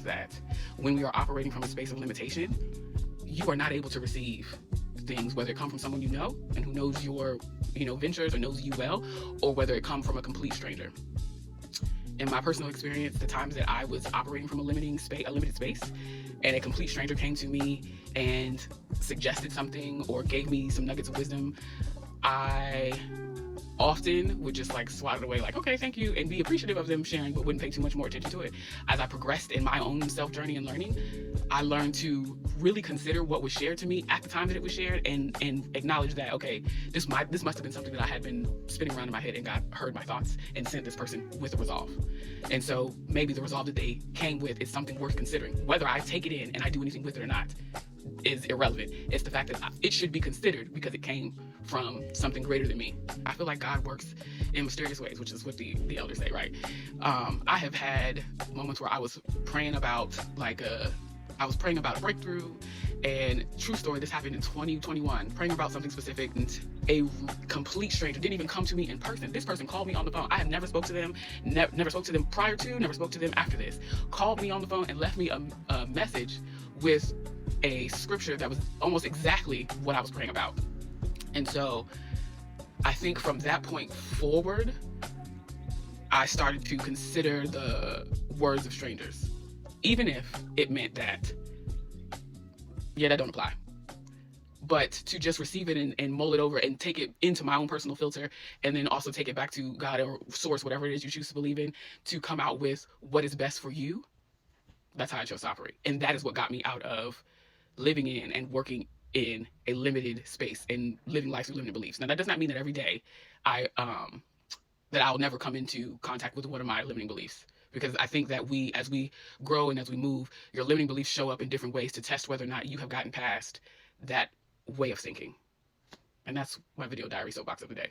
that when we are operating from a space of limitation, you are not able to receive things, whether it come from someone you know and who knows your, ventures or knows you well, or whether it come from a complete stranger. In my personal experience, the times that I was operating from a limited space, and a complete stranger came to me and suggested something or gave me some nuggets of wisdom, I often would just like swat it away, like, okay, thank you, and be appreciative of them sharing, but wouldn't pay too much more attention to it. As I progressed in my own self journey and learning, I learned to really consider what was shared to me at the time that it was shared, and acknowledge that, okay, this must have been something that I had been spinning around in my head, and God heard my thoughts and sent this person with a resolve. And so maybe the resolve that they came with is something worth considering. Whether I take it in and I do anything with it or not is irrelevant. It's the fact that it should be considered because it came from something greater than me. I feel like God works in mysterious ways, which is what the elders say, right? I have had moments where I was praying about a breakthrough, and true story, this happened in 2021, praying about something specific, and a complete stranger didn't even come to me in person. This person called me on the phone. I have never spoke to them, never spoke to them prior to, never spoke to them after this. Called me on the phone and left me a message with a scripture that was almost exactly what I was praying about. And so I think from that point forward, I started to consider the words of strangers, even if it meant that, yeah, that don't apply. But to just receive it and mull it over and take it into my own personal filter, and then also take it back to God or source, whatever it is you choose to believe in, to come out with what is best for you. That's how I chose to operate. And that is what got me out of living in and working in a limited space and living life through limited beliefs. Now, that does not mean that every day that I'll never come into contact with one of my limiting beliefs, because I think that as we grow and as we move, your limiting beliefs show up in different ways to test whether or not you have gotten past that way of thinking. And that's my video diary soapbox of the day.